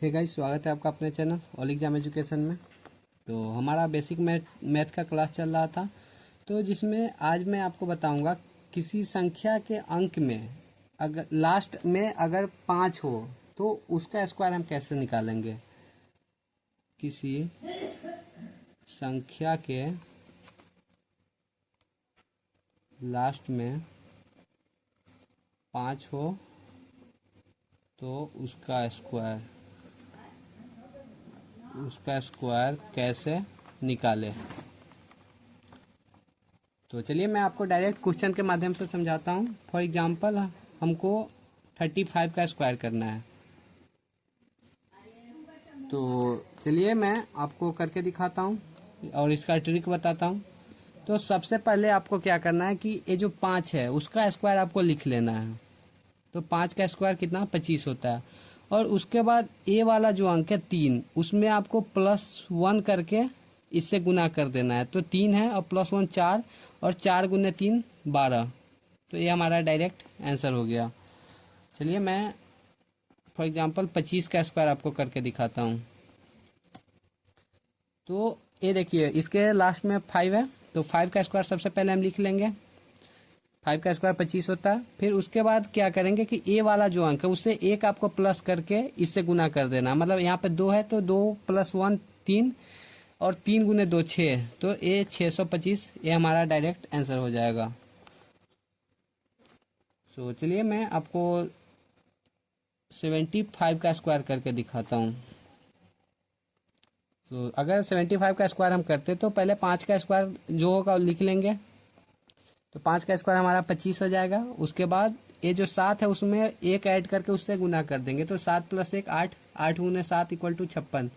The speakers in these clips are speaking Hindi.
हे गाइस, स्वागत है आपका अपने चैनल ऑल एग्जाम एजुकेशन में। तो हमारा बेसिक मैथ का क्लास चल रहा था, तो जिसमें आज मैं आपको बताऊंगा किसी संख्या के अंक में अगर लास्ट में अगर 5 हो तो उसका स्क्वायर हम कैसे निकालेंगे। किसी संख्या के लास्ट में 5 हो तो उसका स्क्वायर कैसे निकालें। तो चलिए मैं आपको डायरेक्ट क्वेश्चन के माध्यम से समझाता हूँ। फॉर एग्जांपल हमको 35 का स्क्वायर करना है, तो चलिए मैं आपको करके दिखाता हूँ और इसका ट्रिक बताता हूँ। तो सबसे पहले आपको क्या करना है कि ये जो 5 है उसका स्क्वायर आपको लिख लेना है। तो 5 का स्क्वायर कितना 25 होता है। और उसके बाद ए वाला जो अंक है 3, उसमें आपको +1 करके इससे गुना कर देना है। तो 3 है और +1 4, और 4 गुने 3 12। तो ये हमारा डायरेक्ट आंसर हो गया। चलिए मैं फॉर एग्जांपल 25 का स्क्वायर आपको करके दिखाता हूँ। तो ये देखिए इसके लास्ट में 5 है, तो 5 का स्क्वायर सबसे पहले हम लिख लेंगे। 5 का स्क्वायर 25 होता है। फिर उसके बाद क्या करेंगे कि ए वाला जो अंक है उससे एक आपको प्लस करके इससे गुना कर देना। मतलब यहाँ पे 2 है तो 2 + 1 3, और 3 गुने 2 6, तो ये 625, ये हमारा डायरेक्ट आंसर हो जाएगा। तो चलिए मैं आपको 75 का स्क्वायर करके दिखाता हूँ। तो अगर 75 का स्क्वायर हम करते तो पहले 5 का स्क्वायर जो होगा लिख लेंगे। तो 5 का स्क्वायर हमारा 25 हो जाएगा। उसके बाद ये जो 7 है उसमें एक ऐड करके उससे गुना कर देंगे। तो 7 + 1 8, 8 गुने 7 = 56।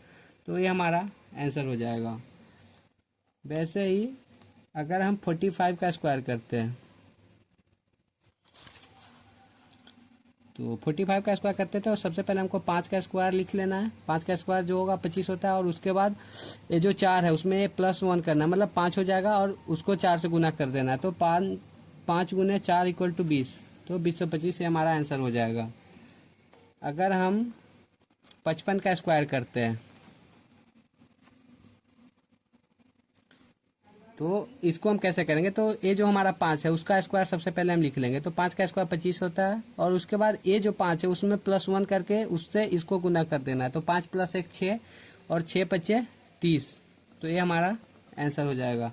तो ये हमारा आंसर हो जाएगा। वैसे ही अगर हम 45 का स्क्वायर करते हैं, तो 45 का स्क्वायर करते थे, और सबसे पहले हमको 5 का स्क्वायर लिख लेना है। 5 का स्क्वायर जो होगा 25 होता है। और उसके बाद ये जो 4 है उसमें +1 करना है, मतलब 5 हो जाएगा और उसको 4 से गुना कर देना है। तो 5 गुने 4 = 20, तो 2025 ये हमारा आंसर हो जाएगा। अगर हम 55 का स्क्वायर करते हैं तो इसको हम कैसे करेंगे। तो ये जो हमारा 5 है उसका स्क्वायर सबसे पहले हम लिख लेंगे। तो 5 का स्क्वायर 25 होता है। और उसके बाद ये जो 5 है उसमें +1 करके उससे इसको गुना कर देना है। तो 5 + 1 6, और 6 × 5 = 30। तो ये हमारा आंसर हो जाएगा।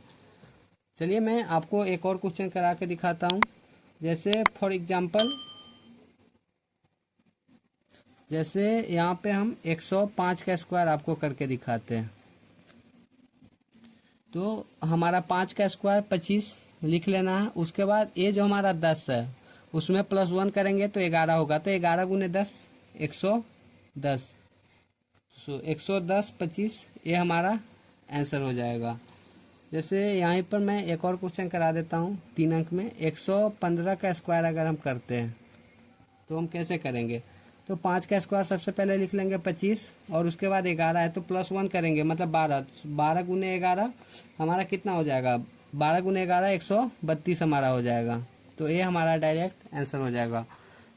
चलिए मैं आपको एक और क्वेश्चन करा के दिखाता हूँ। जैसे फॉर एग्जाम्पल, जैसे यहाँ पे हम 105 का स्क्वायर आपको करके दिखाते हैं। तो हमारा 5 का स्क्वायर 25 लिख लेना है। उसके बाद ये जो हमारा 10 है उसमें +1 करेंगे तो 11 होगा। तो 11 गुने 10 110। सो 110 25, ये हमारा आंसर हो जाएगा। जैसे यहाँ पर मैं एक और क्वेश्चन करा देता हूँ 3 अंक में। 115 का स्क्वायर अगर हम करते हैं तो हम कैसे करेंगे। तो 5 का स्क्वायर सबसे पहले लिख लेंगे 25, और उसके बाद 11 है तो +1 करेंगे, मतलब 12। 12 गुने 11 हमारा कितना हो जाएगा, 12 गुने 11 132 हमारा हो जाएगा। तो ये हमारा डायरेक्ट आंसर हो जाएगा।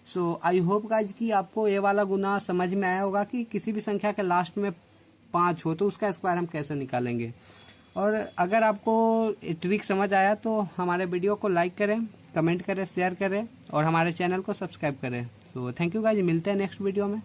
सो आई होप गाइज कि आपको ये वाला गुना समझ में आया होगा कि किसी भी संख्या के लास्ट में 5 हो तो उसका स्क्वायर हम कैसे निकालेंगे। और अगर आपको ट्रिक समझ आया तो हमारे वीडियो को लाइक करें, कमेंट करें, शेयर करें और हमारे चैनल को सब्सक्राइब करें। सो थैंक यू गाइज, मिलते हैं नेक्स्ट वीडियो में।